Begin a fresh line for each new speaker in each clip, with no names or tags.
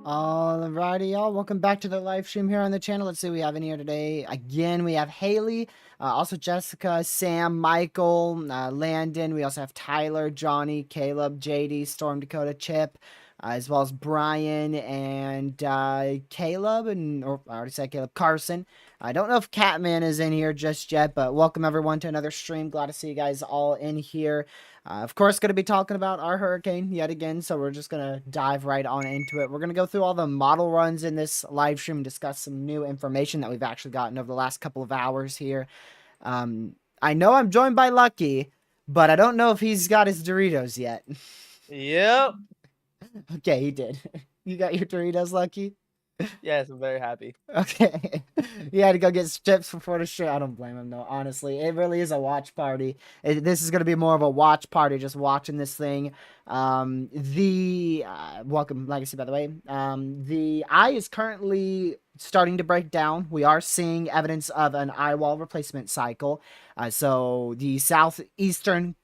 Alrighty, y'all. Welcome back to the live stream here on the channel. Let's see what we have in here today. Again, we have Haley, also Jessica, Sam, Michael, Landon. We also have Tyler, Johnny, Caleb, JD, Storm Dakota, Chip, as well as Brian and Caleb, or I already said Caleb, Carson. I don't know if Catman is in here just yet, but welcome everyone to another stream. Glad to see you guys all in here. Of course, going to be talking about our hurricane yet again, so we're just going to dive right on into it. We're going to go through all the model runs in this live stream and discuss some new information that we've actually gotten over the last couple of hours here. I know I'm joined by Lucky, but I don't know if he's got his Doritos yet.
Yep.
Okay, he did. You got your Doritos, Lucky?
Yes, I'm very happy.
Okay. He had to go get chips before the show. I don't blame him, though, honestly. It really is a watch party. This is going to be more of a watch party, just watching this thing. Welcome, Legacy, by the way. The eye is currently starting to break down. We are seeing evidence of an eye wall replacement cycle. So the southeastern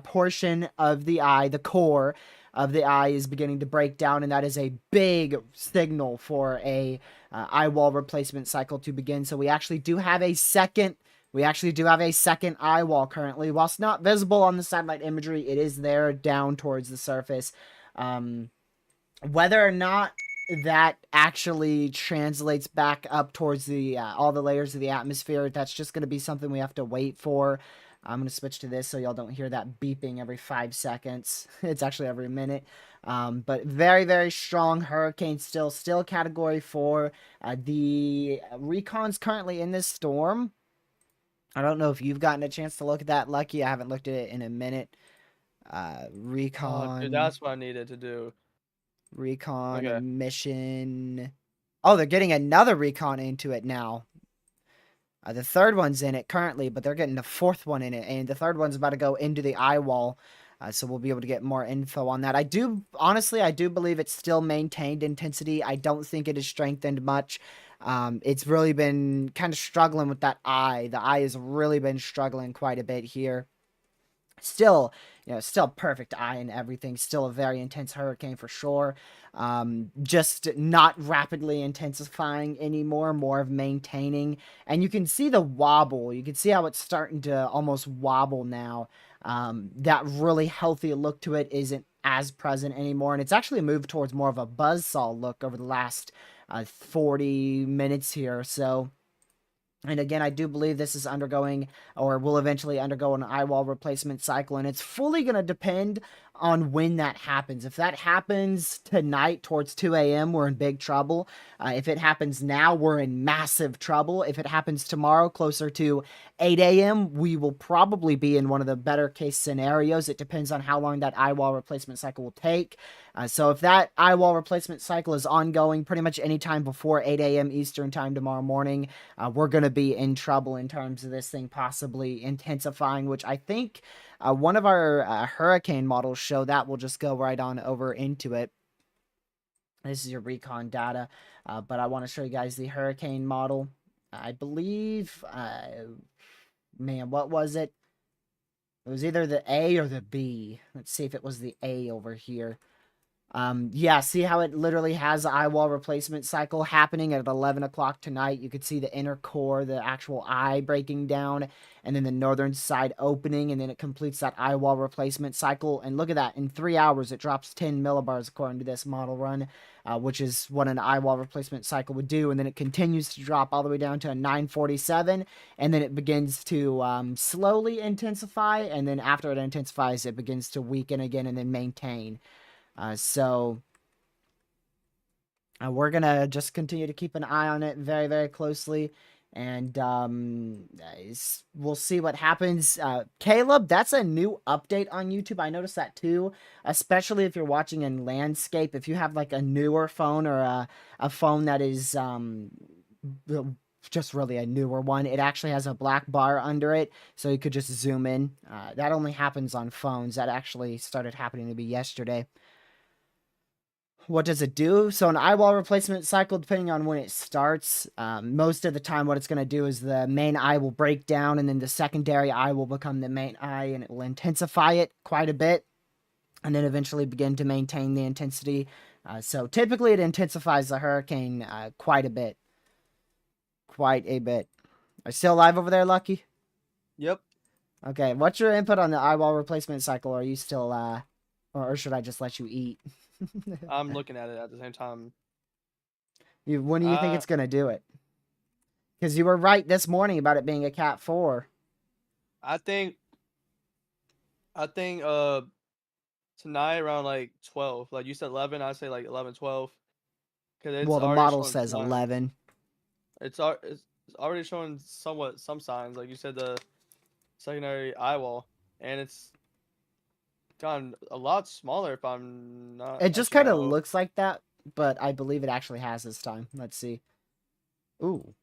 portion of the eye, the core of the eye, is beginning to break down, and that is a big signal for a eye wall replacement cycle to begin. So we actually do have a second eye wall currently. Whilst not visible on the satellite imagery, it is there down towards the surface. Whether or not that actually translates back up towards the all the layers of the atmosphere, that's just going to be something we have to wait for. I'm going to switch to this so y'all don't hear that beeping every 5 seconds. It's actually every minute. But very, very strong hurricane still category 4. The recon's currently in this storm. I don't know if you've gotten a chance to look at that, Lucky. I haven't looked at it in a minute. Recon.
Oh, dude, that's what I needed to do.
Recon,
Okay.
mission. Oh, they're getting another recon into it now. The third one's in it currently, but they're getting the fourth one in it, and the third one's about to go into the eye wall, so we'll be able to get more info on that. I do believe it's still maintained intensity. I don't think it has strengthened much. It's really been kind of struggling with that eye. The eye has really been struggling quite a bit here. Still perfect eye and everything. Still a very intense hurricane for sure. Just not rapidly intensifying anymore, more of maintaining. And you can see the wobble. You can see how it's starting to almost wobble now. That really healthy look to it isn't as present anymore. And it's actually moved towards more of a buzzsaw look over the last 40 minutes here or so. And again, I do believe this is undergoing, or will eventually undergo, an eye wall replacement cycle, and it's fully going to depend on when that happens. If that happens tonight towards 2 a.m., we're in big trouble. If it happens now, we're in massive trouble. If it happens tomorrow, closer to 8 a.m., we will probably be in one of the better case scenarios. It depends on how long that eye wall replacement cycle will take. So if that eye wall replacement cycle is ongoing pretty much any time before 8 a.m. Eastern time tomorrow morning, we're going to be in trouble in terms of this thing possibly intensifying, which I think one of our hurricane models show that. We'll just go right on over into it. This is your recon data, but I want to show you guys the hurricane model. I believe, man, what was it? It was either the A or the B. Let's see if it was the A over here. Yeah, see how it literally has the eye wall replacement cycle happening at 11 o'clock tonight. You could see the inner core, the actual eye breaking down, and then the northern side opening, and then it completes that eye wall replacement cycle. And look at that, in 3 hours, it drops 10 millibars according to this model run, which is what an eye wall replacement cycle would do. And then it continues to drop all the way down to a 947, and then it begins to slowly intensify, and then after it intensifies, it begins to weaken again and then maintain. So we're going to just continue to keep an eye on it very, very closely. And we'll see what happens. Caleb, that's a new update on YouTube. I noticed that too, especially if you're watching in landscape. If you have like a newer phone or a phone that is just really a newer one, it actually has a black bar under it, so you could just zoom in. That only happens on phones. That actually started happening to me yesterday. What does it do? So an eye wall replacement cycle, depending on when it starts, most of the time what it's going to do is the main eye will break down, and then the secondary eye will become the main eye, and it will intensify it quite a bit, and then eventually begin to maintain the intensity. So typically it intensifies the hurricane quite a bit. Quite a bit. Are you still alive over there, Lucky?
Yep.
Okay, what's your input on the eye wall replacement cycle? Are you still, or should I just let you eat?
I'm looking at it at the same time.
When do you think it's gonna do it? Because you were right this morning about it being a Cat 4.
I think tonight around like 12. Like you said 11, I say like 11, 12. Because it's
Well, the
already
model
showing
says
signs.
11.
It's already showing some signs. Like you said, the secondary eye wall, and it's gotten a lot smaller. If I'm not,
It just
actually
kind of
no.
looks like that, but I believe it actually has this time. Let's see. Ooh.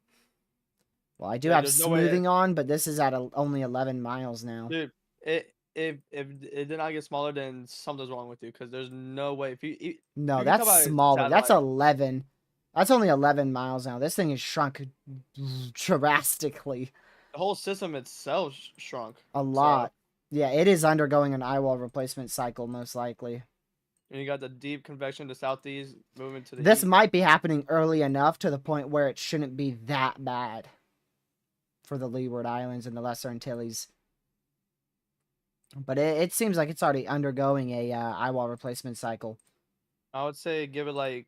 Well, I do
Yeah,
have
there's no way,
smoothing on, but this is at only 11 miles now.
dude. If it did not get smaller, then something's wrong with you. Because there's no way. If
No,
you can
that's
tell by
smaller. That's
satellite,
11. That's only 11 miles now. This thing is shrunk drastically.
the whole system itself shrunk.
A
So
lot. Yeah, it is undergoing an eye wall replacement cycle, most likely.
and you got the deep convection to southeast moving to the
This
east.
might be happening early enough to the point where it shouldn't be that bad for the Leeward Islands and the Lesser Antilles. But it seems like it's already undergoing a eye wall replacement cycle.
I would say give it like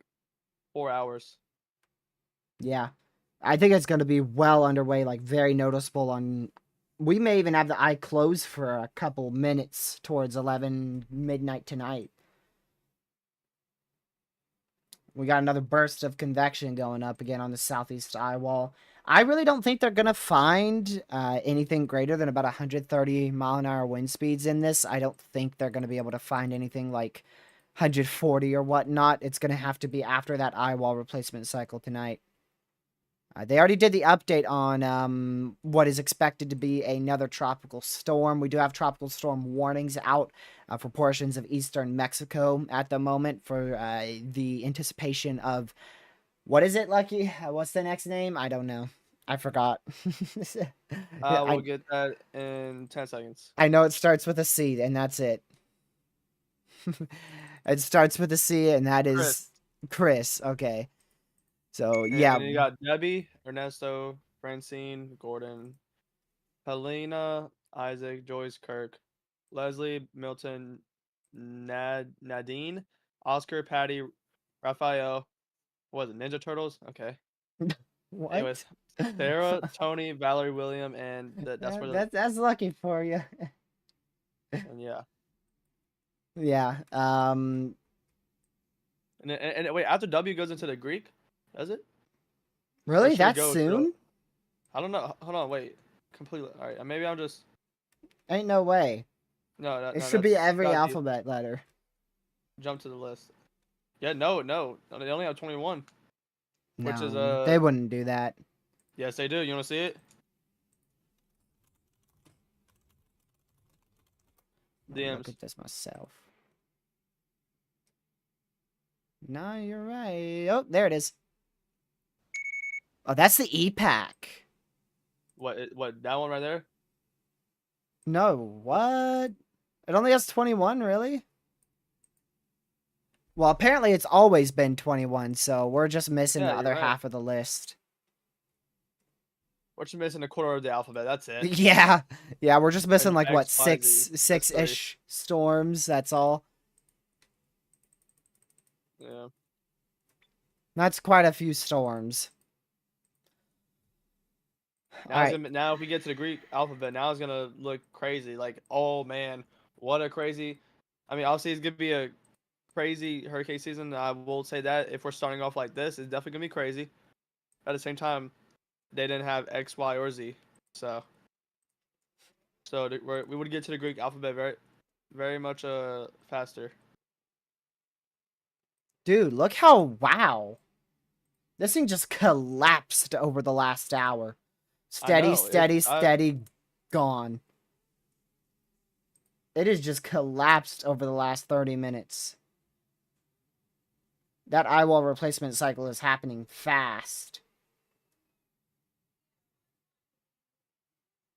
4 hours.
Yeah. I think it's going to be well underway, like very noticeable on... We may even have the eye closed for a couple minutes towards 11 midnight tonight. We got another burst of convection going up again on the southeast eye wall. I really don't think they're going to find anything greater than about 130 mile an hour wind speeds in this. I don't think they're going to be able to find anything like 140 or whatnot. It's going to have to be after that eye wall replacement cycle tonight. They already did the update on what is expected to be another tropical storm. We do have tropical storm warnings out for portions of eastern Mexico at the moment for the anticipation of... What is it, Lucky? What's the next name? I don't know. I forgot.
We'll get that in 10 seconds.
I know it starts with a C, and that's it. It starts with a C, and that is Chris. Okay. So, yeah.
And you got Debbie, Ernesto, Francine, Gordon, Helena, Isaac, Joyce, Kirk, Leslie, Milton, Nadine, Oscar, Patty, Raphael. What was it? Ninja Turtles? Okay.
What?
Anyways, Sarah, Tony, Valerie, William, and that's where the
That's lucky for you.
and yeah.
Yeah.
And wait, after W goes into the Greek, does it? Or
Really?
should it
That
go to?
soon?
I don't know. Hold on, wait. Completely. All right, maybe I'm just.
Ain't no way.
No,
It
no,
should be
that's
every
gotta be
alphabet letter.
jump to the list. Yeah, no. They only have 21, which is
No, they wouldn't do that.
yes, they do. You want to see it?
Let me look
DMs.
at this myself. No, you're right. Oh, there it is. Oh, that's the E-Pack.
What that one right there?
No, what? It only has 21, really? Well, apparently it's always been 21, so we're just missing
Yeah,
the
you're
other
right.
half of the list.
We're just missing a quarter of the alphabet. That's it.
Yeah. Yeah, we're just missing
And
like what,
X, Y, Z. That's three.
six-ish storms, that's all.
Yeah.
That's quite a few storms. All right.
Now if we get to the Greek alphabet, now it's gonna look crazy. Like, oh man, what a crazy. I mean, obviously it's gonna be a crazy hurricane season. I will say that if we're starting off like this, it's definitely gonna be crazy. At the same time, they didn't have X, Y, or Z, so we would get to the Greek alphabet very much faster.
Dude, look how wow. This thing just collapsed over the last hour.
I
Steady,
know
steady,
I
steady, gone. It has just collapsed over the last 30 minutes. That eye wall replacement cycle is happening fast.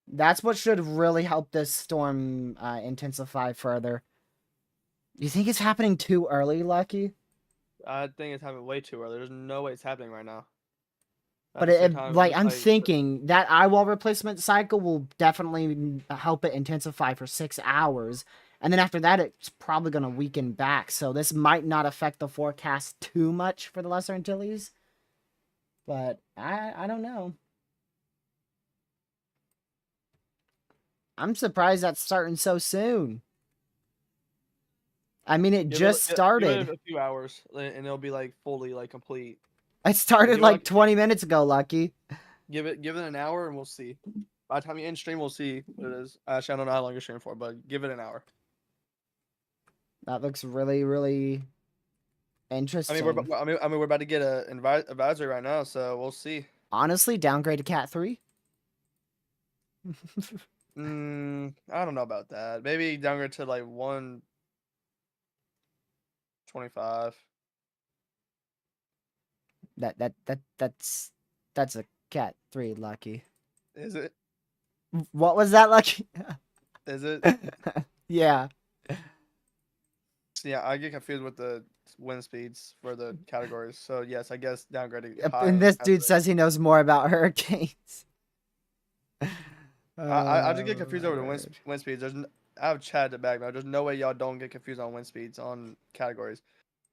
That's what should really help this storm intensify further. You think it's happening too early, Lucky?
I think it's happening way too early. There's no way it's happening right now. At
But
the same time,
like
just
I'm
like
thinking that eye wall replacement cycle will definitely help it intensify for 6 hours, and then after that it's probably going to weaken back. So this might not affect the forecast too much for the Lesser Antilles, but I don't know. I'm surprised that's starting so soon. I mean, it just
give it
started.
a few hours, and it'll be like fully like complete.
It
Like,
started
give it
like
like
20 minutes ago, Lucky.
give it an hour, and we'll see. By the time you end stream, we'll see what it is. Actually, I don't know how long you're streaming for, but give it an hour.
That looks really, really interesting.
We're about to get an advisory right now, so we'll see.
Honestly, downgrade to Cat 3.
I don't know about that. Maybe downgrade to like 125.
That's a Cat 3, Lucky.
Is it?
What was that, Lucky?
Is it?
Yeah.
Yeah, I get confused with the wind speeds for the categories. So yes, I guess downgrading
Yep,
high.
and this dude says he knows more about hurricanes.
I just get
Oh
confused
my
over the
word.
wind speeds. I have chat to back me up. There's no way y'all don't get confused on wind speeds on categories.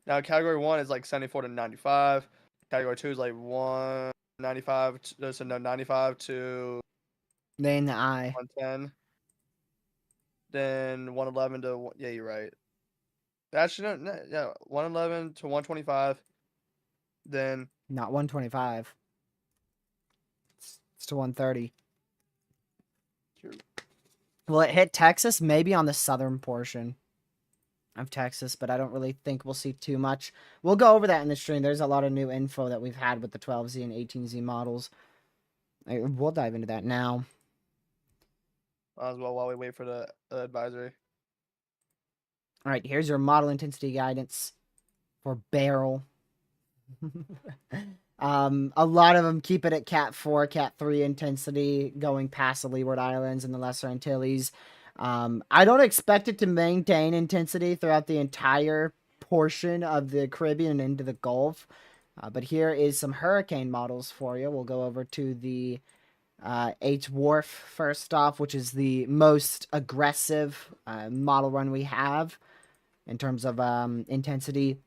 Now category 1 is like 74 to 95. Category 2 is like 195. So no 95 to
They in the eye.
110. Then 111 to yeah, you're right. Actually, no, yeah, 111 to 125. Then
Not 125. It's to 130. Will it hit Texas? Maybe on the southern portion of Texas, but I don't really think we'll see too much. We'll go over that in the stream. There's a lot of new info that we've had with the 12Z and 18Z models. We'll dive into that now.
might as well while we wait for the advisory.
All right, here's your model intensity guidance for Beryl. A lot of them keep it at Cat 4, Cat 3 intensity, going past the Leeward Islands and the Lesser Antilles. I don't expect it to maintain intensity throughout the entire portion of the Caribbean and into the Gulf. But here is some hurricane models for you. We'll go over to the H Wharf first off, which is the most aggressive model run we have in terms of intensity.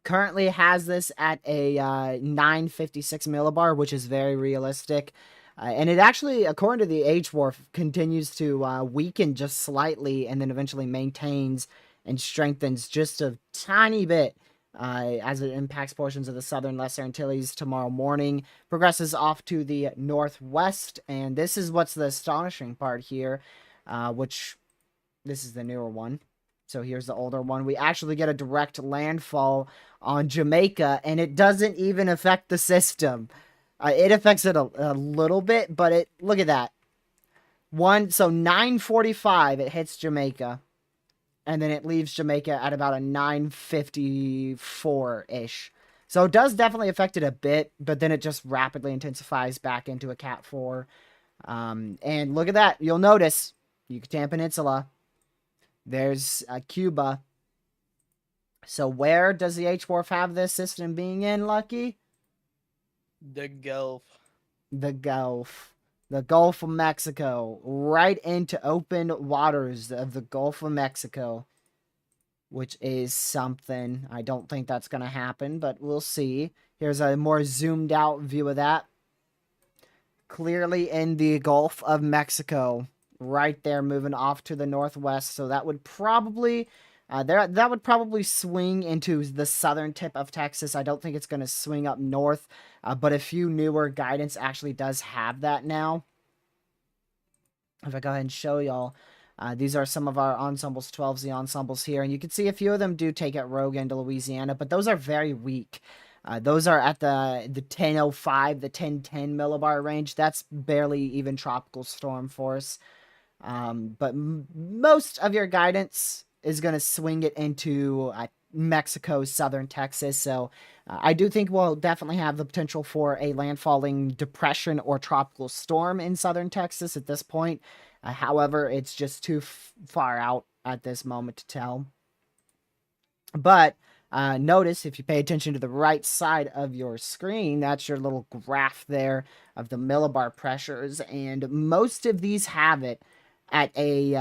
Currently has this at a 956 millibar, which is very realistic. And it actually, according to the H Wharf, continues to weaken just slightly and then eventually maintains and strengthens just a tiny bit as it impacts portions of the southern Lesser Antilles tomorrow morning. Progresses off to the northwest, and this is what's the astonishing part here, which this is the newer one. So here's the older one. We actually get a direct landfall on Jamaica, and it doesn't even affect the system. It affects it a little bit, but look at that. So 9:45 it hits Jamaica, and then it leaves Jamaica at about a 9:54-ish. So it does definitely affect it a bit, but then it just rapidly intensifies back into a Cat 4. And look at that. You'll notice Yucatan Peninsula. There's Cuba. So where does the H-Wharf have this system being in, Lucky?
The Gulf.
The Gulf. The Gulf of Mexico. Right into open waters of the Gulf of Mexico. Which is something. I don't think that's going to happen, but we'll see. Here's a more zoomed out view of that. Clearly in the Gulf of Mexico. Right there, moving off to the northwest. So that would probably... that would probably swing into the southern tip of Texas. I don't think it's going to swing up north, but a few newer guidance actually does have that now. If I go ahead and show y'all, these are some of our ensembles, 12Z ensembles here, and you can see a few of them do take it rogue into Louisiana, but those are very weak. Those are at the 1005, the 1010 millibar range. That's barely even tropical storm force. But most of your guidance is going to swing it into Mexico, southern Texas. So I do think we'll definitely have the potential for a landfalling depression or tropical storm in southern Texas at this point. However, it's just too far out at this moment to tell. But notice if you pay attention to the right side of your screen, that's your little graph there of the millibar pressures. And most of these have it at a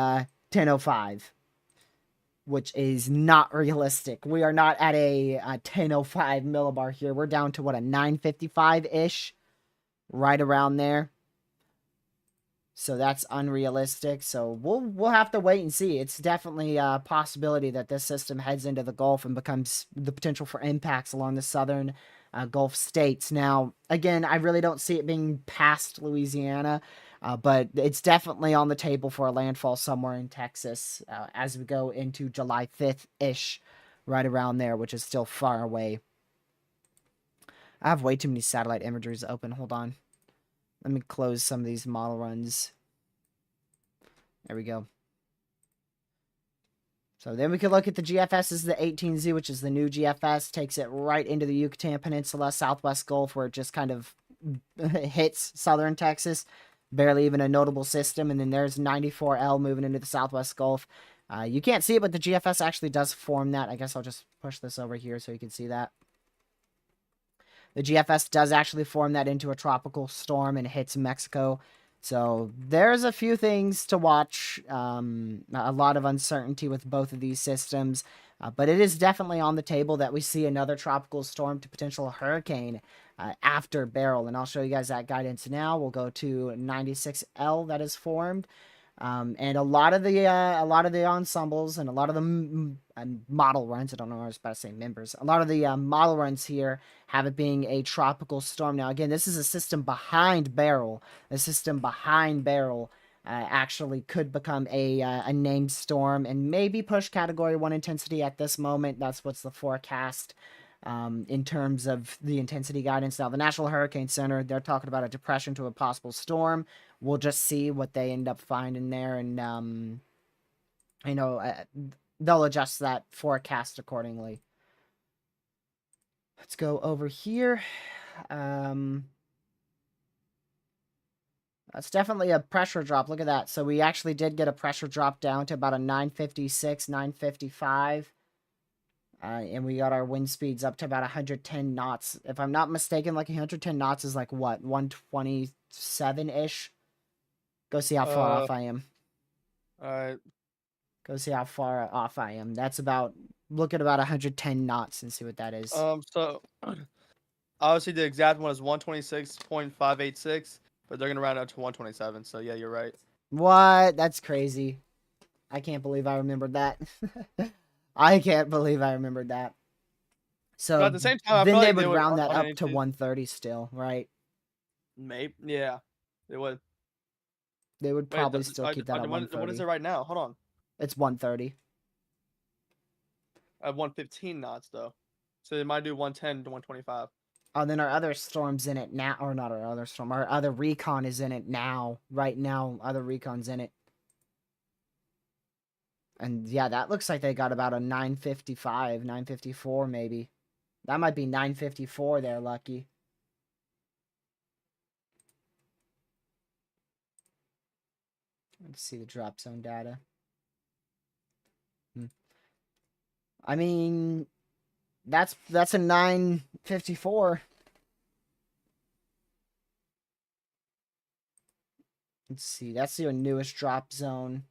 1005, which is not realistic. We are not at a 1005 millibar here. We're down to what, a 955-ish, right around there. So that's unrealistic. So we'll have to wait and see. It's definitely a possibility that this system heads into the Gulf and becomes the potential for impacts along the southern Gulf states. Now, again, I really don't see it being past Louisiana. But it's definitely on the table for a landfall somewhere in Texas as we go into July 5th-ish, right around there, which is still far away. I have way too many satellite imageries open. Hold on. Let me close some of these model runs. There we go. So then we can look at the GFS. This is the 18Z, which is the new GFS. Takes it right into the Yucatan Peninsula, Southwest Gulf, where it just kind of hits southern Texas. Barely even a notable system. And then there's 94L moving into the Southwest Gulf. You can't see it, but the GFS actually does form that. I guess I'll just push this over here so you can see that. The GFS does actually form that into a tropical storm and hits Mexico. So there's a few things to watch. A lot of uncertainty with both of these systems. But it is definitely on the table that we see another tropical storm to potential hurricane after Beryl. And I'll show you guys that guidance now. We'll go to 96L that is formed. And a lot of the ensembles and a lot of the model runs, I don't know, I was about to say members. A lot of the model runs here have it being a tropical storm. Now, again, this is a system behind Beryl. The system behind Beryl actually could become a named storm and maybe push Category 1 intensity at this moment. That's what's the forecast in terms of the intensity guidance. Now, the National Hurricane Center, they're talking about a depression to a possible storm. We'll just see what they end up finding there, and they'll adjust that forecast accordingly. Let's go over here. That's definitely a pressure drop. Look at that. So we actually did get a pressure drop down to about a 956, 955. And we got our wind speeds up to about 110 knots. If I'm not mistaken, like 110 knots is like what, 127-ish? Go see how far off I am.
Alright.
Go see how far off I am. That's about, look at about 110 knots and see what that is.
So obviously the exact one is 126.586, but they're gonna round out to 127. So yeah, you're right.
What? That's crazy. I can't believe I remembered that. I can't believe I remembered that.
But
So
at the same time, I feel
then they
like they
would
would
round that
on
up
any
to
team.
130 still, right?
Maybe, yeah, they would.
They would
Wait,
probably still keep that at
what is it
130.
right now? Hold on,
It's 130.
I have 115 knots though, so they might do 110 to 125.
Oh, then our other storm's in it now, or not our other storm. Our other recon is in it now. Right now, other recon's in it. And yeah, that looks like they got about a 955, 954 maybe. That might be 954 there, Lucky. Let's see the drop zone data. I mean, that's a 954. Let's see. That's your newest drop zone.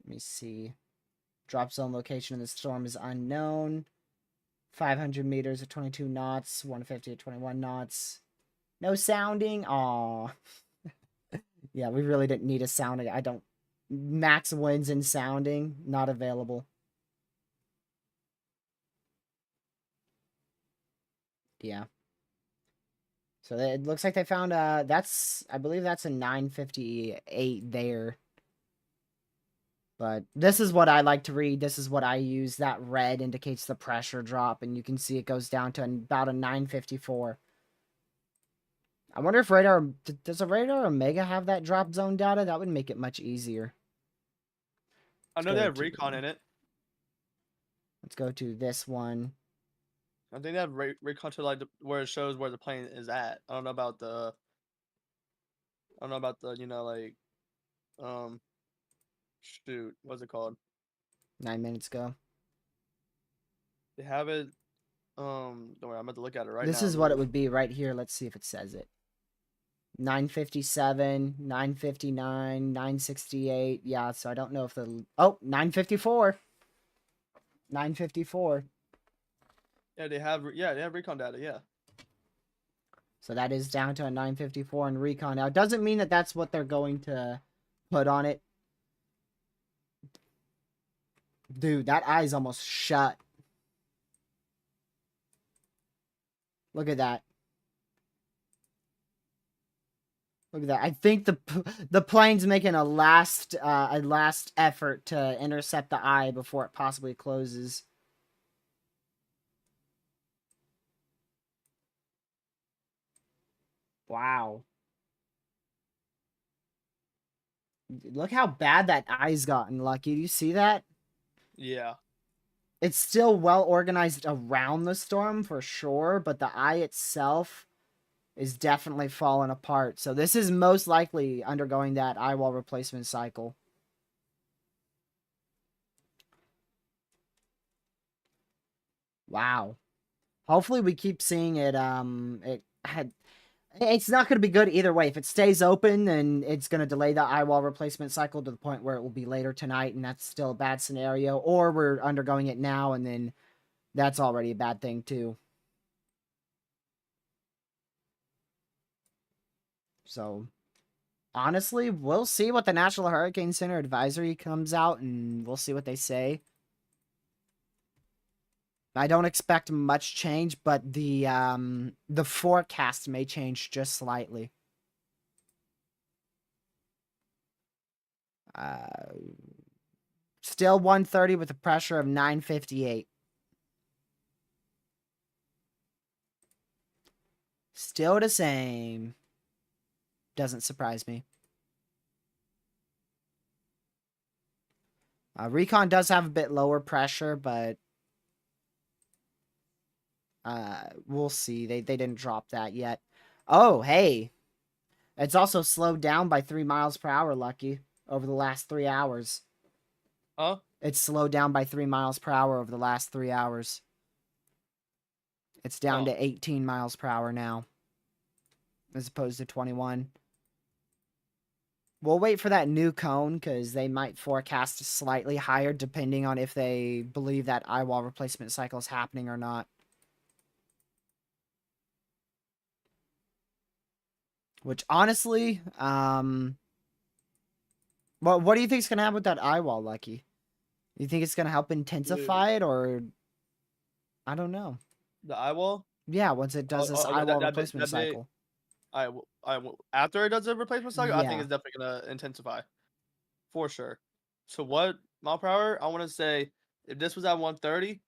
Let me see. Drop zone location of the storm is unknown. 500 meters at 22 knots. 150 at 21 knots. No sounding. Aw. Yeah, we really didn't need a sounding. I don't. Max winds and sounding not available. Yeah. So it looks like they found that's I believe that's a 958 there. But this is what I like to read. This is what I use. That red indicates the pressure drop, and you can see it goes down to about a 954. I wonder if radar does a radar Omega have that drop zone data? That would make it much easier.
I
Let's
know they
go
have
to
recon in it.
let's go to this one.
I think they have recon to like where it shows where the plane is at. I don't know about the. I don't know about the like um shoot what's it called?
9 minutes ago.
They have it. Don't worry, I'm about to look at it right
This
now.
is what it would be right here. Let's see if it says it. 957, 959, 968. Yeah, so I don't know if the 954. 954.
Yeah, they have. Yeah, they have recon data. Yeah.
So that is down to a 954 in recon. Now, it doesn't mean that that's what they're going to put on it. Dude, that eye's almost shut. Look at that. Look at that. I think the plane's making a last effort to intercept the eye before it possibly closes. Wow. Look how bad that eye's gotten, Lucky. Do you see that?
Yeah.
It's still well organized around the storm for sure, but the eye itself is definitely falling apart. So this is most likely undergoing that eye wall replacement cycle. Wow. Hopefully we keep seeing it. It's not going to be good either way. If it stays open, then it's going to delay the eye wall replacement cycle to the point where it will be later tonight, and that's still a bad scenario. Or we're undergoing it now, and then that's already a bad thing too. So honestly, we'll see what the National Hurricane Center advisory comes out, and we'll see what they say. I don't expect much change, but the forecast may change just slightly. Uh, Still 130 with a pressure of 958. Still the same. Doesn't surprise me. Recon does have a bit lower pressure, but we'll see. They didn't drop that yet. Oh, hey. It's also slowed down by 3 miles per hour, Lucky, over the last 3 hours.
Huh?
It's slowed down by 3 miles per hour over the last 3 hours. It's down to 18 miles per hour now, as opposed to 21. We'll wait for that new cone, because they might forecast slightly higher depending on if they believe that eye wall replacement cycle is happening or not. Which, honestly, what do you think is going to happen with that eye wall, Lucky? You think it's gonna help
Dude,
intensify it, or I don't know.
the eye wall.
Yeah, once it does this eyewall replacement
That big.
cycle.
After it does a replacement cycle, I think
Yeah.
it's definitely gonna intensify for sure. So what mile per hour? I want to say if this was at 130,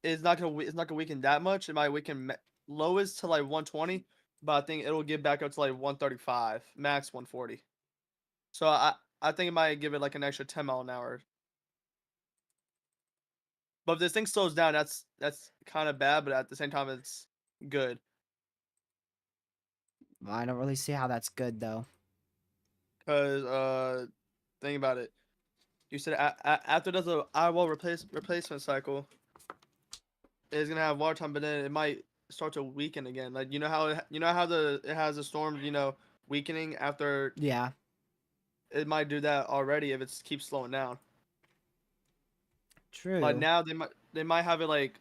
it's not gonna weaken that much. It might weaken lowest to like 120, but I think it'll get back up to like 135, max 140. So I think it might give it like an extra 10 mile an hour. But if this thing slows down, that's kind of bad, but at the same time, it's good.
I don't really see how that's good though.
Cause think about it. You said after it does a eyewall replacement cycle, it's gonna have water time, but then it might start to weaken again. Like you know how it has a storm, weakening after
Yeah.
it might do that already if it keeps slowing down. Like
True.
now they might have it like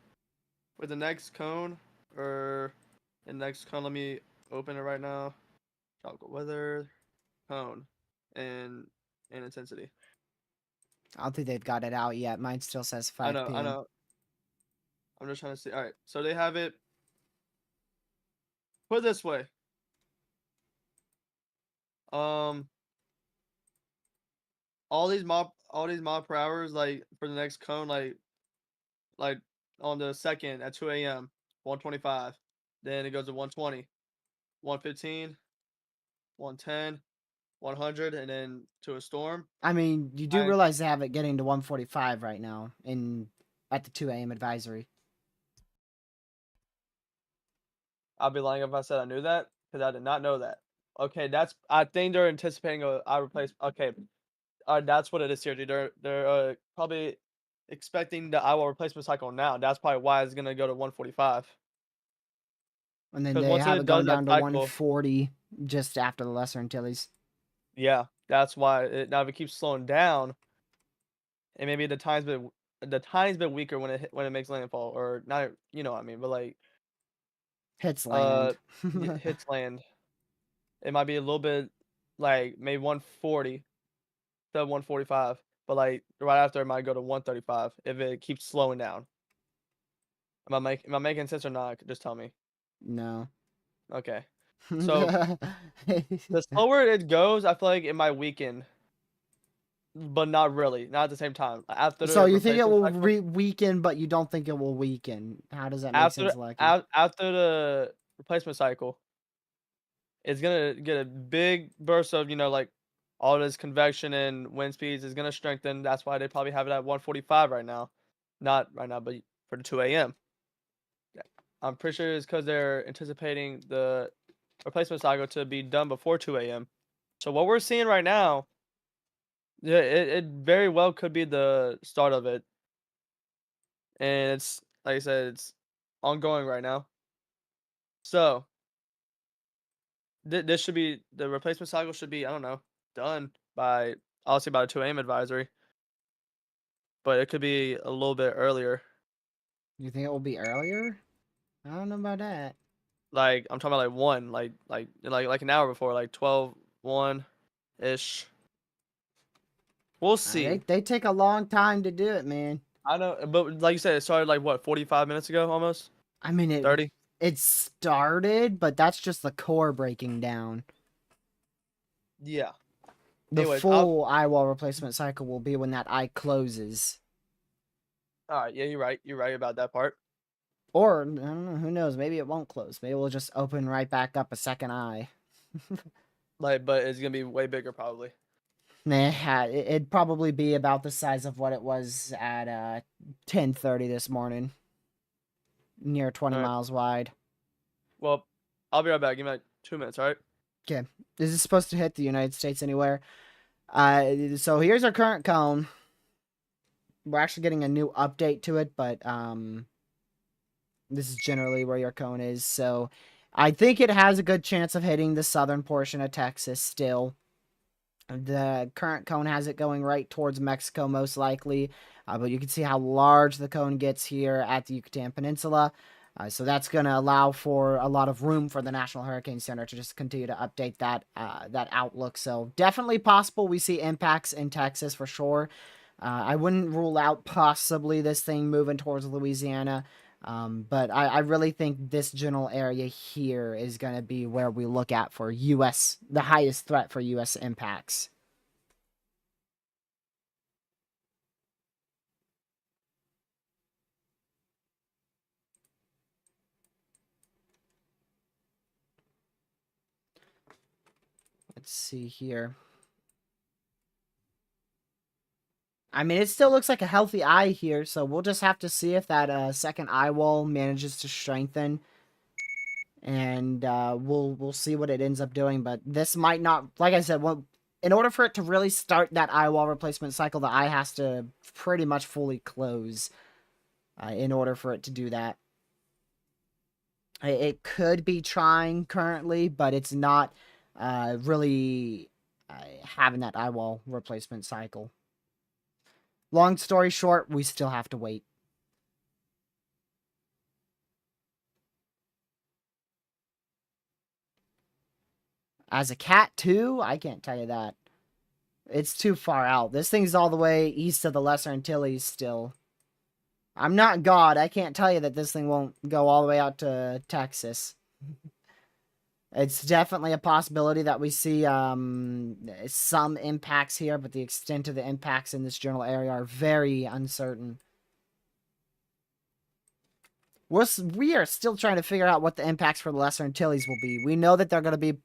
with the next cone or the next cone. Let me open it right now. Tropical weather cone and intensity.
I don't think they've got it out yet. Mine still says
I
5
know, I
p.m.
know. I'm just trying to see. All right, so they have it put it this way. Um, all these mob per hours like for the next cone like on the second at 2 a.m. 125. Then it goes to 120, 115, 110, 100, and then to a storm.
I mean, you do
I
realize they have it getting to 145 right now in at the 2 a.m. advisory.
I'll be lying if I said I knew that because I did not know that. Okay, I think they're anticipating a I replace. Okay, that's what it is here, dude. They're probably expecting the IWAL replacement cycle now. That's probably why it's gonna go to 145.
And then
Because
they
once
have it
it does
going
that
down to
cycle,
140 just after the Lesser Antilles.
yeah, that's why. Now if it keeps slowing down, and maybe the time's bit weaker when it makes landfall, or not. You know what I mean? But like
Hits
uh,
land.
hits land, it might be a little bit like maybe 140 to 145, but like right after it might go to 135 if it keeps slowing down. Am I making sense or not? Just tell me.
No.
Okay. So the slower it goes, I feel like it might weaken, but not really. Not at the same time. After
So
the
you think it
replacement
will
cycle,
weaken, but you don't think it will weaken. How does that make sense, Lucky?
after the replacement cycle, it's gonna get a big burst of like all this convection and wind speeds is gonna strengthen. That's why they probably have it at 145 right now. Not right now, but for the 2 a.m. I'm pretty sure it's because they're anticipating the replacement cycle to be done before 2 a.m. So what we're seeing right now, yeah, it very well could be the start of it, and it's like I said, it's ongoing right now. So this should be the replacement cycle should be I don't know done by I'll say by the 2 a.m. advisory, but it could be a little bit earlier.
You think it will be earlier? I don't know about that.
Like I'm talking about like one, like an hour before, like 12:01 ish. We'll
They
see.
they take a long time to do it, man.
I know, but like you said, it started like what 45 minutes ago, almost
I mean,
30.
it started, but that's just the core breaking down.
Yeah.
The
Anyways, I'll.
full eyewall replacement cycle will be when that eye closes.
All right. Yeah, you're right. You're right about that part.
Or, I don't know, who knows? Maybe it won't close. Maybe we'll just open right back up a second eye.
Like, but it's gonna be way bigger probably.
Nah, it'd probably be about the size of what it was at 10:30 this morning, near 20
All right.
miles wide.
Well, I'll be right back. Give me like 2 minutes. All right.
Okay, is this supposed to hit the United States anywhere? So here's our current cone. We're actually getting a new update to it, but this is generally where your cone is. So I think it has a good chance of hitting the southern portion of Texas still. The current cone has it going right towards Mexico, most likely. But you can see how large the cone gets here at the Yucatan Peninsula. So that's going to allow for a lot of room for the National Hurricane Center to just continue to update that outlook. So definitely possible we see impacts in Texas for sure. I wouldn't rule out possibly this thing moving towards Louisiana. But I really think this general area here is going to be where we look at for U.S., the highest threat for U.S. impacts. Let's see here. I mean, it still looks like a healthy eye here, so we'll just have to see if that second eye wall manages to strengthen, and we'll see what it ends up doing. But this might not, like I said, well, in order for it to really start that eye wall replacement cycle, the eye has to pretty much fully close in order for it to do that. It could be trying currently, but it's not really having that eye wall replacement cycle. Long story short, we still have to wait. As a cat, too? I can't tell you that. It's too far out. This thing's all the way east of the Lesser Antilles still. I'm not God. I can't tell you that this thing won't go all the way out to Texas. It's definitely a possibility that we see some impacts here, but the extent of the impacts in this general area are very uncertain. We are still trying to figure out what the impacts for the Lesser Antilles will be. We know that they're going to be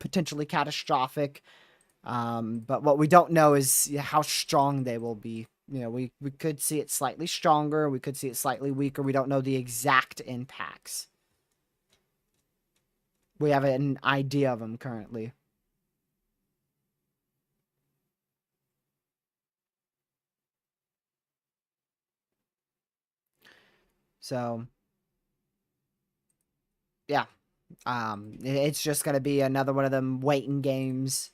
potentially catastrophic, but what we don't know is how strong they will be. You know, we could see it slightly stronger, we could see it slightly weaker. We don't know the exact impacts. We have an idea of them currently. So, yeah. It's just going to be another one of them waiting games.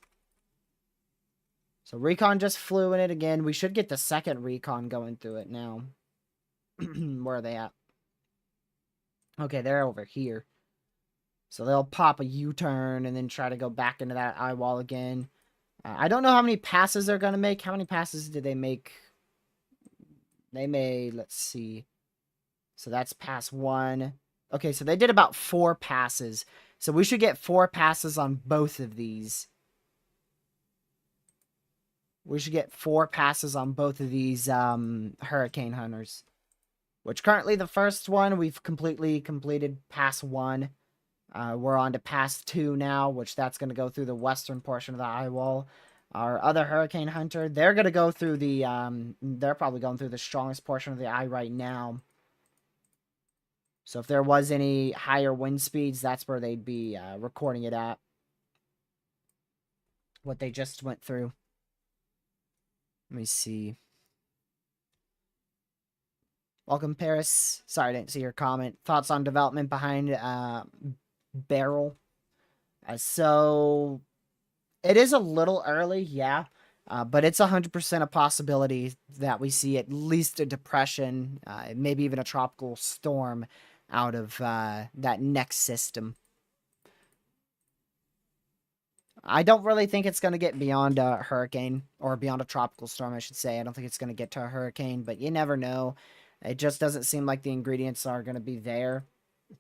So recon just flew in it again. We should get the second recon going through it now. Where are they at? Okay, they're over here. So they'll pop a U-turn and then try to go back into that eye wall again. I don't know how many passes they're going to make. How many passes did they make? They made, let's see. So that's pass 1. Okay, so they did about 4 passes. So we should get 4 passes on both of these. We should get 4 passes on both of these Hurricane Hunters. Which currently the first one, we've completely completed pass 1. We're on to pass 2 now, which that's going to go through the western portion of the eye wall. Our other Hurricane Hunter, they're going to go through the, they're probably going through the strongest portion of the eye right now. So if there was any higher wind speeds, that's where they'd be recording it at. What they just went through. Let me see. Welcome, Paris. Sorry, I didn't see your comment. Thoughts on development behind Beryl? So, it is a little early, yeah. But it's 100% a possibility that we see at least a depression, maybe even a tropical storm out of that next system. I don't really think it's going to get beyond a hurricane, or beyond a tropical storm, I should say. I don't think it's going to get to a hurricane, but you never know. It just doesn't seem like the ingredients are going to be there,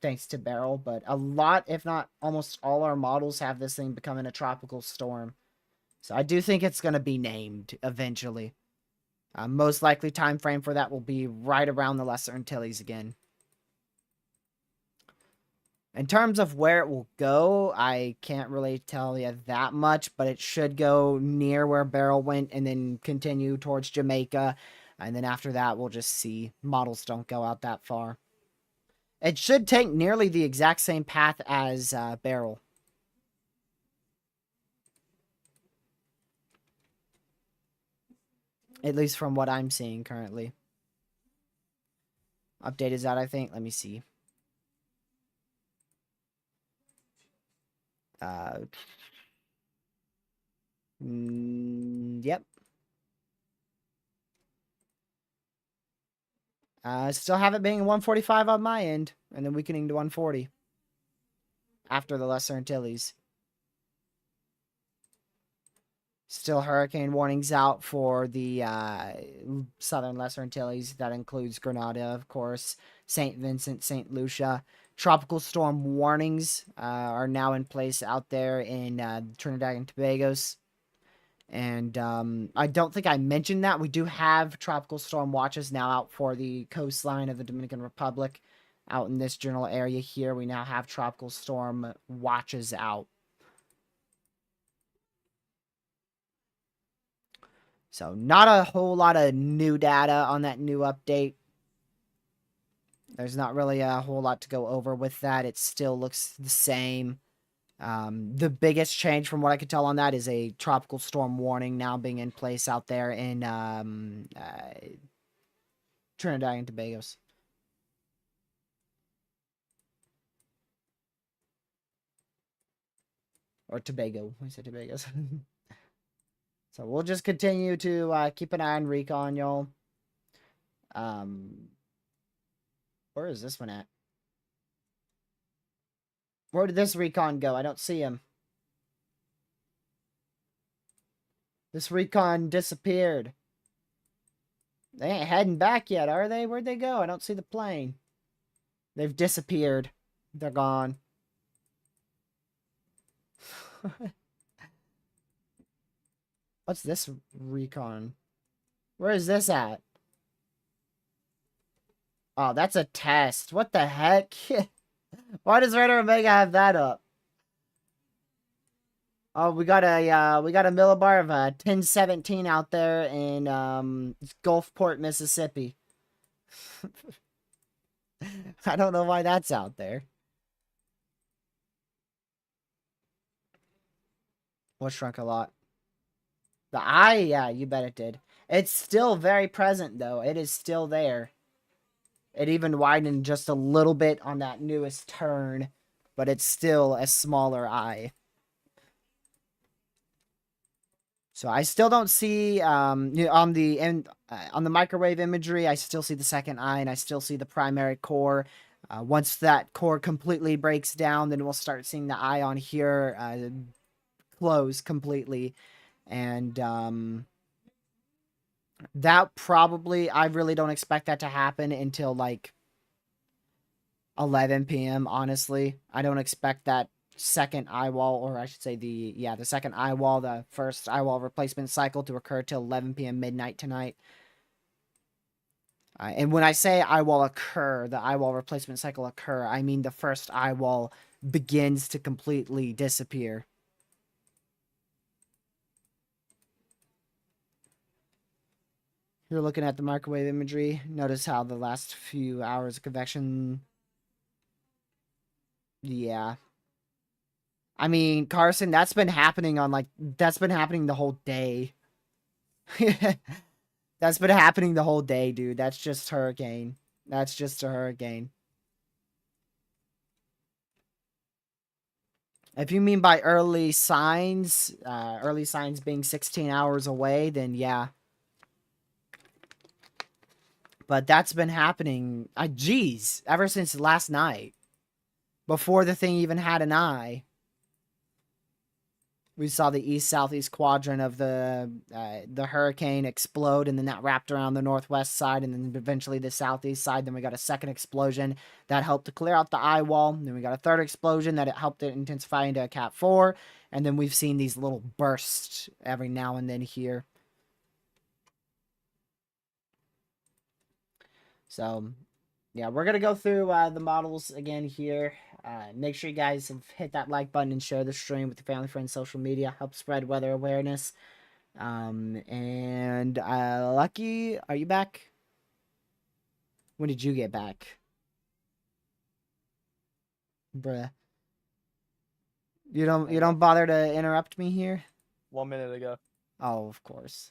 thanks to Beryl. But a lot, if not almost all our models have this thing becoming a tropical storm. So I do think it's going to be named eventually. Most likely time frame for that will be right around the Lesser Antilles again. In terms of where it will go, I can't really tell you that much, but it should go near where Beryl went and then continue towards Jamaica. And then after that, we'll just see. Models don't go out that far. It should take nearly the exact same path as Beryl. At least from what I'm seeing currently. Update is out, I think. Let me see. Yep. Still have it being 145 on my end, and then weakening to 140 after the Lesser Antilles. Still hurricane warnings out for the southern Lesser Antilles. That includes Grenada, of course, St. Vincent, St. Lucia. Tropical storm warnings are now in place out there in Trinidad and Tobago's. And I don't think I mentioned that. We do have tropical storm watches now out for the coastline of the Dominican Republic. Out in this general area here, we now have tropical storm watches out. So not a whole lot of new data on that new update. There's not really a whole lot to go over with that. It still looks the same. The biggest change from what I could tell on that is a tropical storm warning now being in place out there in Trinidad and Tobago's. Or Tobago. I said Tobago's. So we'll just continue to keep an eye on recon, y'all. Where is this one at? Where did this recon go? I don't see him. This recon disappeared. They ain't heading back yet, are they? Where'd they go? I don't see the plane. They've disappeared. They're gone. What's this recon? Where is this at? Oh, that's a test. What the heck? Why does Raider Omega have that up? Oh, we got a millibar of 1017 out there in Gulfport, Mississippi. I don't know why that's out there. What shrunk a lot? The eye, yeah, you bet it did. It's still very present though. It is still there. It even widened just a little bit on that newest turn, but it's still a smaller eye. So I still don't see on the microwave imagery. I still see the second eye, and I still see the primary core. Once that core completely breaks down, then we'll start seeing the eye on here close completely, and that probably, I really don't expect that to happen until like 11 p.m. Honestly, I don't expect that second eye wall, or I should say the second eye wall, the first eye wall replacement cycle to occur till 11 p.m. midnight tonight. And when I say eye wall occur, the eye wall replacement cycle occur, I mean the first eye wall begins to completely disappear. You're looking at the microwave imagery. Notice how the last few hours of convection. Yeah. I mean, Carson, that's been happening the whole day. That's been happening the whole day, dude. That's just hurricane. That's just a hurricane. If you mean by early signs being 16 hours away, then yeah. But that's been happening, geez, ever since last night. Before the thing even had an eye. We saw the east-southeast quadrant of the hurricane explode, and then that wrapped around the northwest side, and then eventually the southeast side. Then we got a second explosion that helped to clear out the eye wall. Then we got a third explosion that it helped it intensify into a Cat 4. And then we've seen these little bursts every now and then here. So, yeah, we're going to go through the models again here. Make sure you guys have hit that like button and share the stream with your family, friends, social media. Help spread weather awareness. And Lucky, are you back? When did you get back? Bruh. You don't bother to interrupt me here?
1 minute ago.
Oh, of course.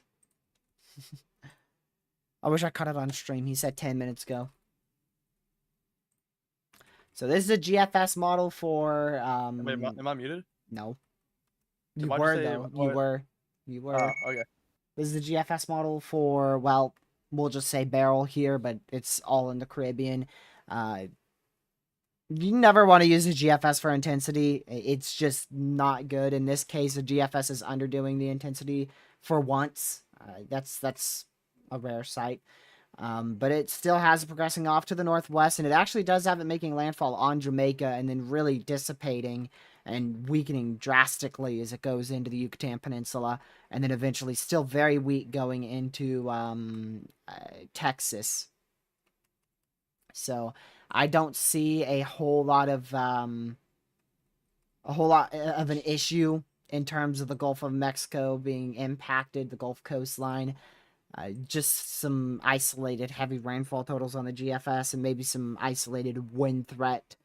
I wish I caught it on stream. He said 10 minutes ago. So this is a GFS model for
Wait, am I muted?
No. You were though. You were.
Oh, okay.
This is the GFS model for, well, we'll just say Beryl here, but it's all in the Caribbean. You never want to use a GFS for intensity. It's just not good. In this case, a GFS is underdoing the intensity for once. That's a rare sight. But it still has it progressing off to the northwest, and it actually does have it making landfall on Jamaica and then really dissipating and weakening drastically as it goes into the Yucatan Peninsula, and then eventually still very weak going into Texas. So I don't see a whole lot of an issue in terms of the Gulf of Mexico being impacted, the Gulf coastline. Just some isolated heavy rainfall totals on the GFS and maybe some isolated wind threat.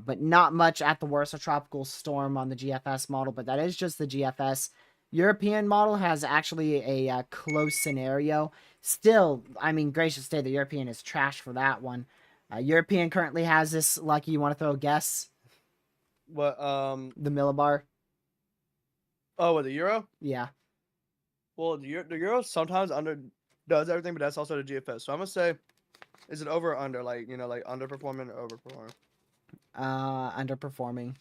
But not much at the worst. A tropical storm on the GFS model, but that is just the GFS. European model has actually a close scenario. Still, I mean, gracious day, the European is trash for that one. European currently has this. Lucky, you want to throw a guess?
What
The millibar?
oh, what, the euro?
Yeah.
Well, the euro sometimes under does everything, but that's also the GFS. So I'm gonna say, is it over or under? Like, like underperforming or overperforming?
Underperforming,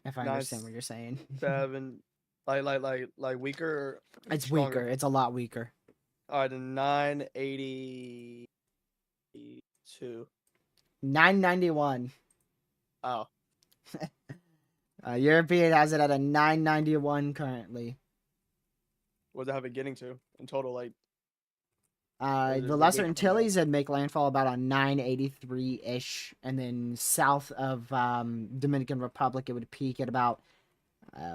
if I
Nine,
understand what you're saying.
7, like weaker or
It's weaker.
stronger?
It's a lot weaker.
All right, then 982.
991.
Oh,
European has it at a 991 currently.
what does that have it getting to in total? Like, is
The
it
Lesser
weak from that?
Antilles would make landfall about a 983 ish, and then south of Dominican Republic, it would peak at about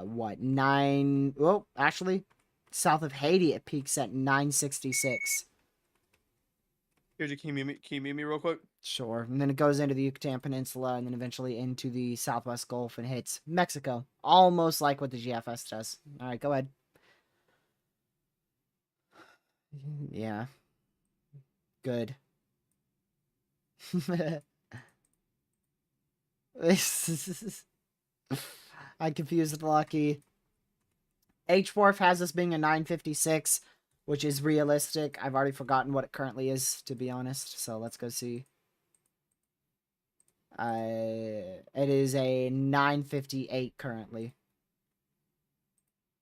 what 9? Well, actually, south of Haiti, it peaks at 966.
Here's your can you mute me real quick?
Sure, and then it goes into the Yucatan Peninsula, and then eventually into the Southwest Gulf and hits Mexico, almost like what the GFS does. All right, go ahead. Yeah, good. I confused Lucky. H Wharf has this being a 956, which is realistic. I've already forgotten what it currently is, to be honest. So let's go see. It is a 958 currently.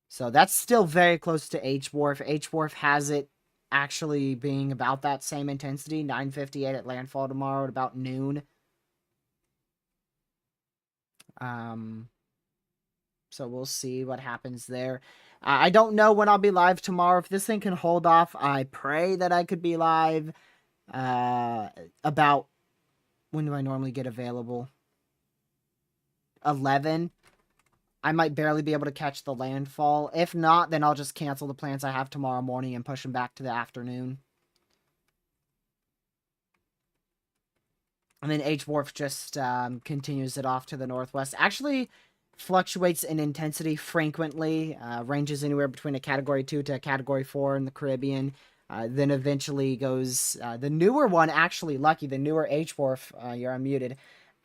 So that's still very close to H Wharf. H Wharf has it actually being about that same intensity, 958 at landfall tomorrow at about noon. So we'll see what happens there. I don't know when I'll be live tomorrow. If this thing can hold off, I pray that I could be live. About when do I normally get available? 11. I might barely be able to catch the landfall. If not, then I'll just cancel the plans I have tomorrow morning and push them back to the afternoon. And then H Wharf just continues it off to the northwest. Actually, fluctuates in intensity frequently, ranges anywhere between a Category 2 to a Category 4 in the Caribbean. Then eventually goes, the newer one, actually, Lucky, the newer H Wharf, you're unmuted,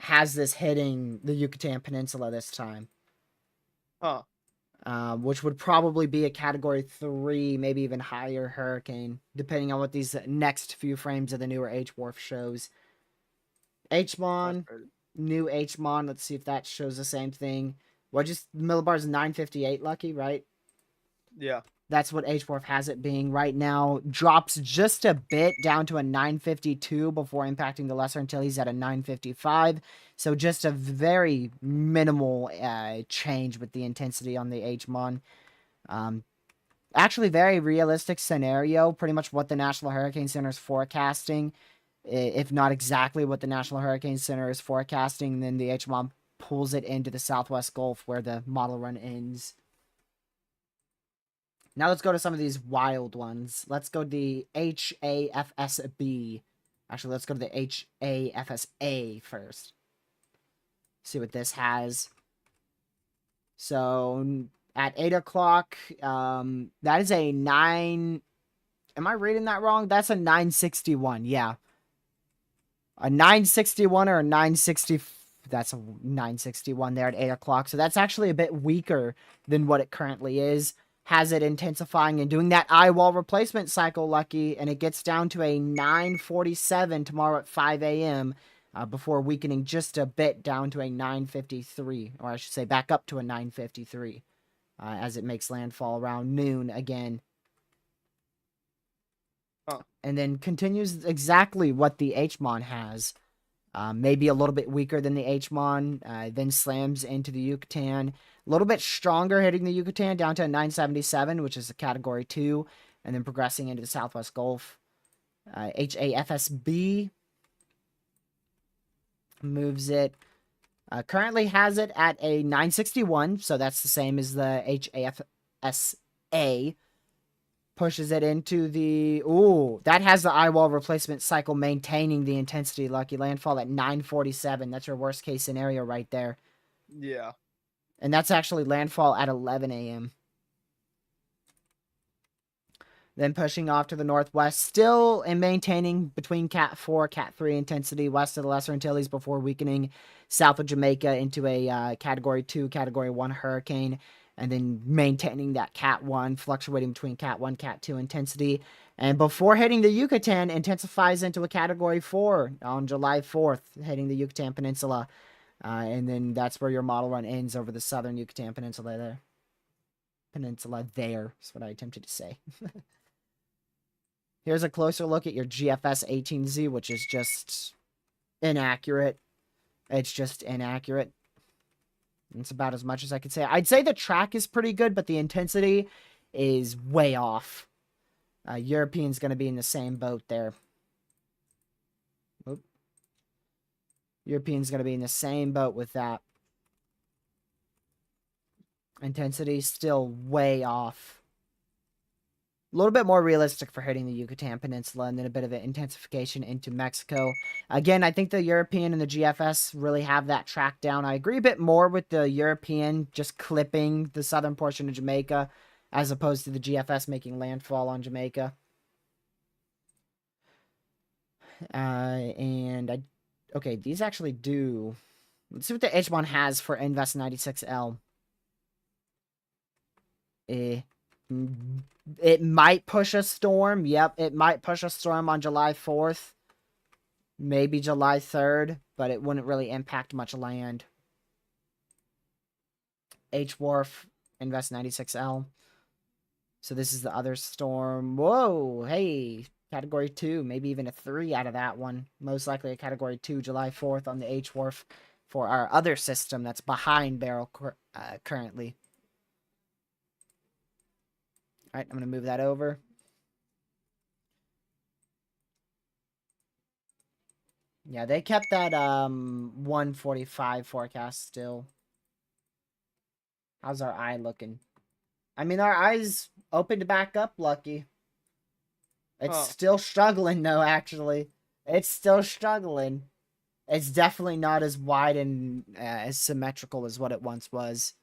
has this hitting the Yucatan Peninsula this time.
Huh.
Which would probably be a Category 3, maybe even higher hurricane, depending on what these next few frames of the newer H Wharf shows. H-Mon, new H-Mon, let's see if that shows the same thing. What just millibar's 958, Lucky, right?
Yeah.
That's what H Wharf has it being right now. Drops just a bit down to a 952 before impacting the Lesser Antilles at a 955. So just a very minimal change with the intensity on the H-Mon. Actually, very realistic scenario. Pretty much what the National Hurricane Center is forecasting. If not exactly what the National Hurricane Center is forecasting, then the H-Mon pulls it into the Southwest Gulf where the model run ends. Now let's go to some of these wild ones. Let's go to the HAFSB. Actually, let's go to the HAFSA first. See what this has. So at 8 o'clock, that is a 9... Am I reading that wrong? That's a 961, yeah. A 961 or a 960... That's a 961 there at 8 o'clock. So that's actually a bit weaker than what it currently is. Has it intensifying and doing that eye wall replacement cycle, Lucky, and it gets down to a 947 tomorrow at 5 a.m. before weakening just a bit down to a 953, or I should say back up to a 953, as it makes landfall around noon again.
Huh.
And then continues exactly what the HMON has. Maybe a little bit weaker than the HMON, then slams into the Yucatan. A little bit stronger hitting the Yucatan down to a 977, which is a Category 2, and then progressing into the Southwest Gulf. HAFSB moves it. Currently has it at a 961, so that's the same as the HAFSA. Pushes it into the... Ooh, that has the eye wall replacement cycle maintaining the intensity. Lucky landfall at 947. That's your worst case scenario right there.
Yeah.
And that's actually landfall at 11 a.m. Then pushing off to the northwest, still and maintaining between Cat 4, Cat 3 intensity west of the Lesser Antilles before weakening south of Jamaica into a Category 2, Category 1 hurricane, and then maintaining that Cat 1, fluctuating between Cat 1, Cat 2 intensity. And before hitting the Yucatan, intensifies into a Category 4 on July 4th, hitting the Yucatan Peninsula. And then that's where your model run ends over the southern Yucatan Peninsula there. Peninsula there is what I attempted to say. Here's a closer look at your GFS 18Z, which is just inaccurate. It's just inaccurate. It's about as much as I could say. I'd say the track is pretty good, but the intensity is way off. European's going to be in the same boat there. Oop. European's going to be in the same boat with that. Intensity still way off. A little bit more realistic for hitting the Yucatan Peninsula, and then a bit of an intensification into Mexico. Again, I think the European and the GFS really have that track down. I agree a bit more with the European just clipping the southern portion of Jamaica, as opposed to the GFS making landfall on Jamaica. Okay, these actually do... Let's see what the H1 has for Invest 96L. It might push a storm. Yep, it might push a storm on July 4th. Maybe July 3rd, but it wouldn't really impact much land. H-Wharf, Invest 96L. So this is the other storm. Whoa, hey, Category 2, maybe even a 3 out of that one. Most likely a Category 2, July 4th on the H-Wharf for our other system that's behind Beryl currently. All right, I'm going to move that over. Yeah, they kept that 145 forecast still. How's our eye looking? I mean, our eye's opened back up, Lucky. It's still struggling, though, actually. It's still struggling. It's definitely not as wide and as symmetrical as what it once was.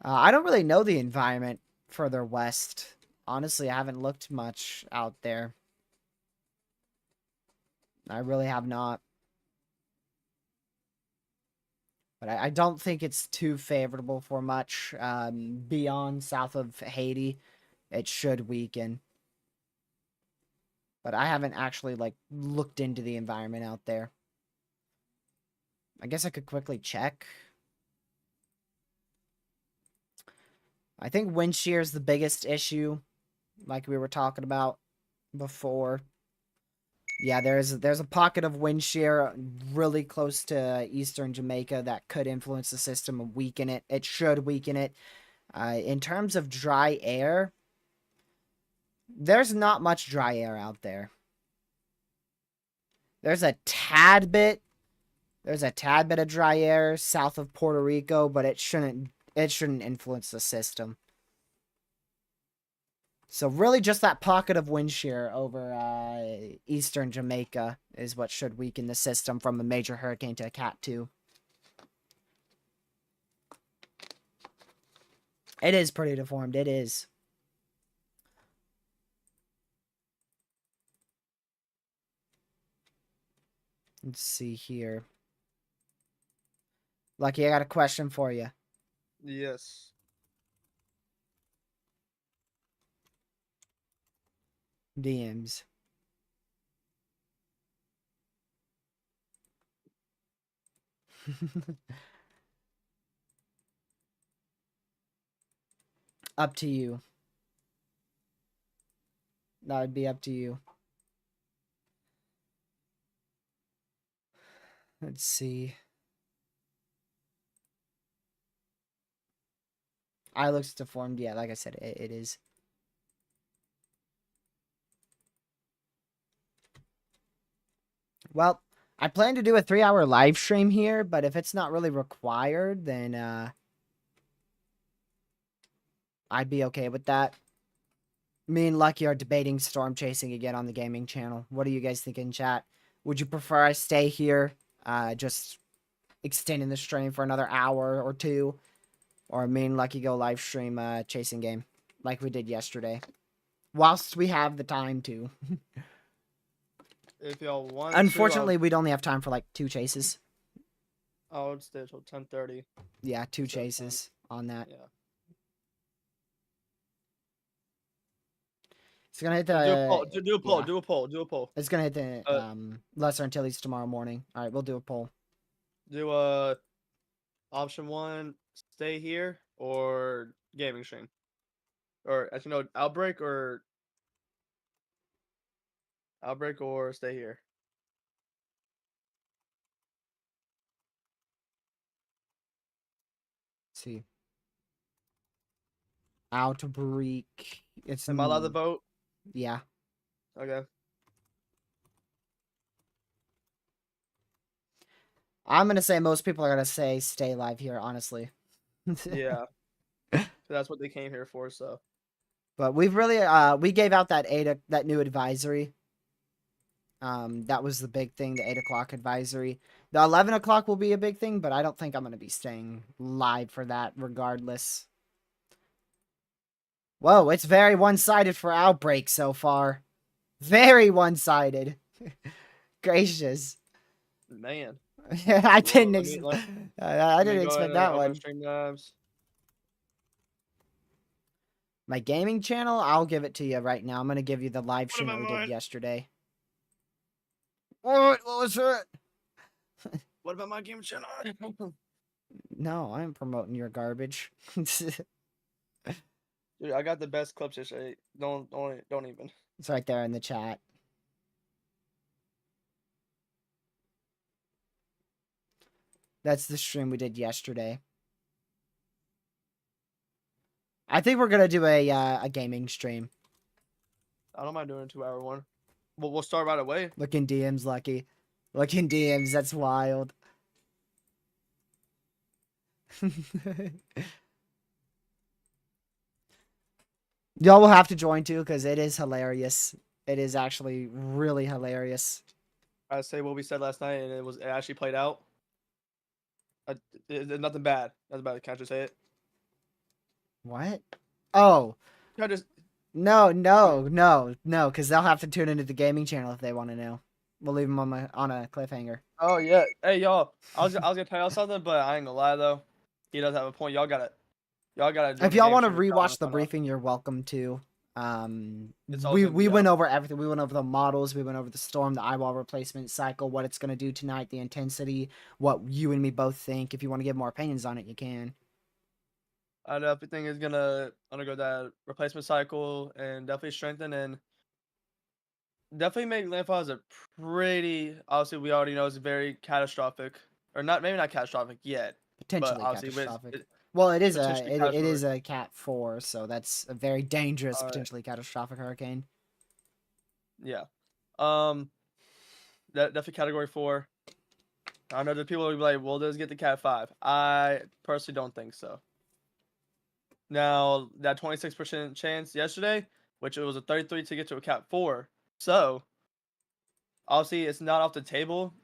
I don't really know the environment further west. Honestly, I haven't looked much out there. I really have not. But I don't think it's too favorable for much. Beyond south of Haiti, it should weaken. But I haven't actually, like, looked into the environment out there. I guess I could quickly check. I think wind shear is the biggest issue, like we were talking about before. Yeah, there's a pocket of wind shear really close to eastern Jamaica that could influence the system and weaken it. It should weaken it. In terms of dry air, there's not much dry air out there. There's a tad bit of dry air south of Puerto Rico, but it shouldn't influence the system. So really just that pocket of wind shear over eastern Jamaica is what should weaken the system from a major hurricane to a Cat 2. It is pretty deformed. It is. Let's see here. Lucky, I got a question for you.
Yes.
DMs. Up to you. That would be up to you. Let's see. Eye looks deformed. Yeah, like I said, it is. Well, I plan to do a 3-hour live stream here, but if it's not really required, then I'd be okay with that. Me and Lucky are debating storm chasing again on the gaming channel. What do you guys think in chat? Would you prefer I stay here, just extending the stream for another hour or two, or me and Lucky go live stream chasing game like we did yesterday, whilst we have the time to?
If y'all want to,
Unfortunately, we'd only have time for like 2 chases.
I would stay till 10:30.
Yeah, 2
So,
chases on that.
Yeah.
It's gonna hit
Do a
the
poll. Do a poll.
yeah.
Do a poll. Do a poll.
It's gonna hit the
Uh,
Lesser Antilles tomorrow morning. All right, we'll do a poll.
Do option 1, stay here or gaming stream, or as you know, outbreak or stay here.
Let's see. Outbreak. It's
Am I allowed to vote?
yeah.
Okay.
I'm gonna say most people are gonna say stay live here, honestly.
Yeah. That's what they came here for. So.
But we've really we gave out that that new advisory. That was the big thing, the 8 o'clock advisory. The 11 o'clock will be a big thing, but I don't think I'm gonna be staying live for that regardless. Whoa, it's very one-sided for Outbreak so far. Very one-sided. Gracious.
Man.
I didn't
Well,
I didn't
go
expect
ahead and
that
open
one.
stream tabs.
My gaming channel, I'll give it to you right now. I'm going to give you the live
What
stream that
about
we did
mine?
yesterday. What was that?
What about my game channel?
No, I'm promoting your garbage. It's
Dude, I got the best clips yesterday. Don't even.
right there in the chat. That's the stream we did yesterday. I think we're going to do a gaming stream.
I don't mind doing a 2-hour one. But we'll start right away.
Look in DMs, Lucky. Look in DMs, that's wild. Y'all will have to join too, because it is hilarious. It is actually really hilarious.
I say what we said last night, and it actually played out. Nothing bad. Nothing bad. Can I just say it?
What? Oh.
Can I just?
No, because they'll have to tune into the gaming channel if they want to know. We'll leave them on a cliffhanger.
Oh yeah. Hey y'all. I was gonna tell y'all something, but I ain't gonna lie though. He does have a point. Y'all gotta.
If y'all want to rewatch the briefing, you're welcome to. We went over everything. We went over the models. We went over the storm, the eyewall replacement cycle, what it's gonna do tonight, the intensity, what you and me both think. If you want to give more opinions on it, you can.
I definitely think is gonna undergo that replacement cycle and definitely strengthen and definitely make Landfall as a pretty. Obviously, we already know it's very catastrophic, or not. Maybe not catastrophic yet.
Potentially
obviously
catastrophic. Well, it is
potentially
it is a Cat 4, so that's a very dangerous, potentially catastrophic hurricane.
Yeah. Definitely category 4. I know that people will be like, well, does it get the Cat 5? I personally don't think so. Now, that 26% chance yesterday, which it was a 33 to get to a Cat 4. So, obviously, it's not off the table.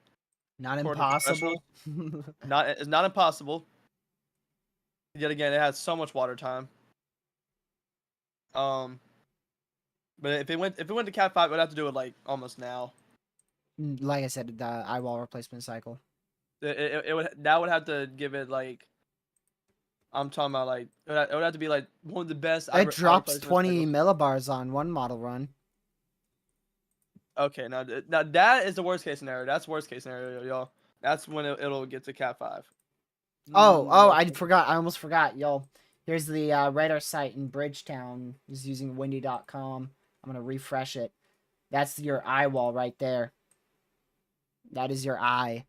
Not impossible.
It's not impossible. Yet again, it has so much water time. But if it went to Cat 5, we'd have to do it like almost now.
Like I said, the eyewall replacement cycle.
It would have to give it like. I'm talking about like it would have to be like one of the best.
It drops 20 millibars on one model run.
Okay, now that is the worst case scenario. That's worst case scenario, y'all. That's when it'll get to Cat 5.
Oh,
No.
I forgot. I almost forgot, y'all. Here's the radar site in Bridgetown. Is using windy.com. I'm gonna refresh it. That's your eye wall right there. That is your eye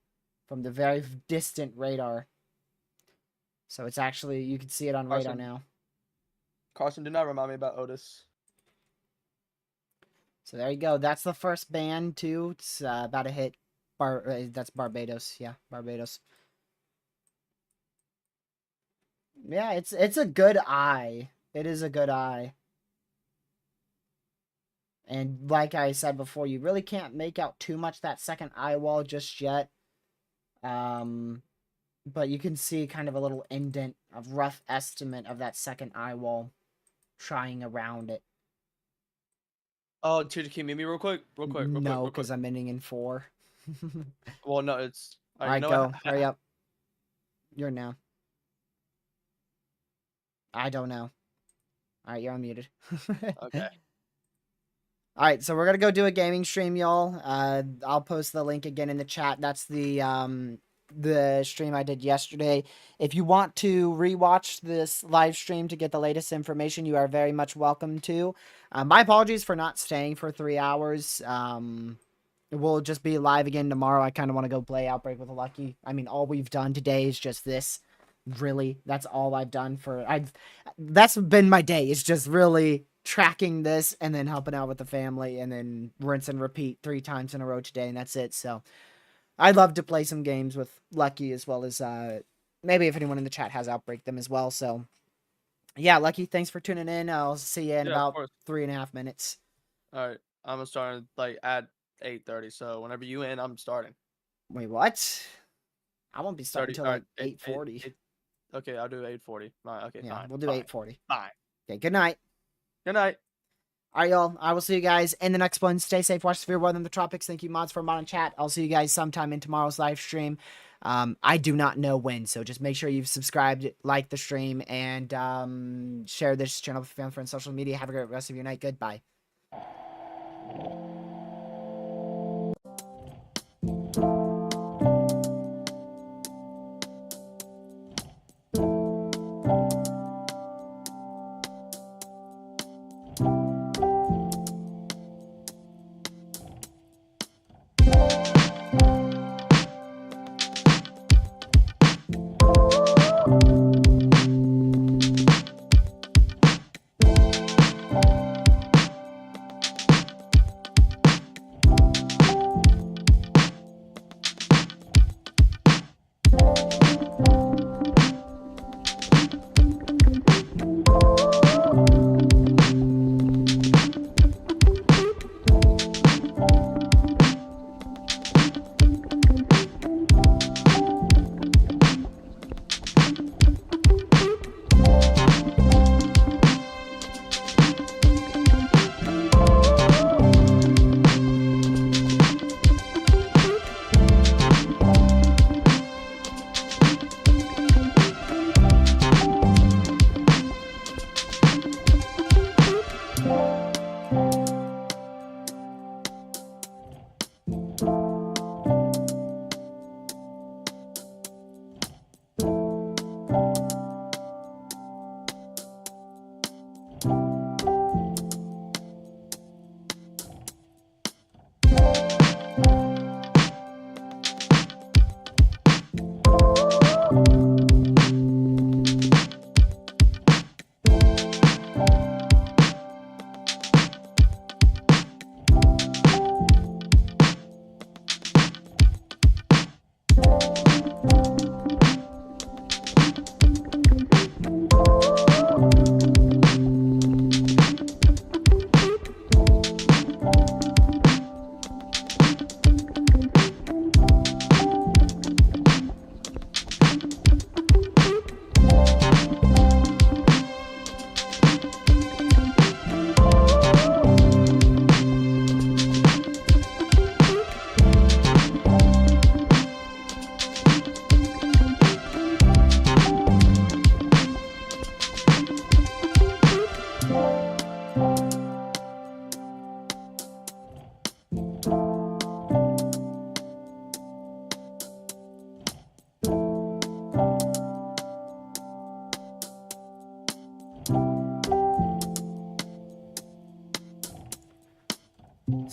from the very distant radar. So it's actually, you can see it on radar now.
Carson, do not remind me about Otis.
So there you go. That's the first band too. It's about to hit. That's Barbados. Yeah, Barbados. Yeah, it's a good eye. It is a good eye. And like I said before, you really can't make out too much that second eye wall just yet. But you can see kind of a little indent, a rough estimate of that second eye wall trying around it.
Oh, Teacher, can you mute me real quick? Real quick.
No, because I'm ending in 4.
Well, no, it's...
All right, go. Hurry up. You're now. I don't know. All right, you're unmuted.
Okay.
All right, so we're gonna go do a gaming stream, y'all. I'll post the link again in the chat. That's the stream I did yesterday. If you want to rewatch this live stream to get the latest information, you are very much welcome to. My apologies for not staying for 3 hours. We'll just be live again tomorrow. I kind of want to go play Outbreak with Lucky. I mean, all we've done today is just this. Really, that's all I've done that's been my day. It's just really tracking this and then helping out with the family and then rinse and repeat 3 times in a row today, and that's it. So I'd love to play some games with Lucky as well as maybe if anyone in the chat has Outbreak them as well. So yeah, Lucky, thanks for tuning in. I'll see you in about 3.5 minutes.
All right, I'm starting like at 8:30. So whenever you end, I'm starting.
Wait, what? I won't be starting until like 8:40.
Okay, I'll do 8:40. Okay,
yeah,
fine.
We'll do 8:40.
Fine.
Okay, good night.
Good night.
All right, y'all. I will see you guys in the next one. Stay safe. Watch Severe Weather in the Tropics. Thank you, mods, for mod and chat. I'll see you guys sometime in tomorrow's live stream. I do not know when, so just make sure you've subscribed, like the stream, and share this channel with your friends on social media. Have a great rest of your night. Goodbye.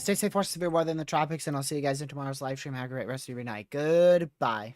Stay safe, watch severe weather in the tropics, and I'll see you guys in tomorrow's live stream. Have a great rest of your night. Goodbye.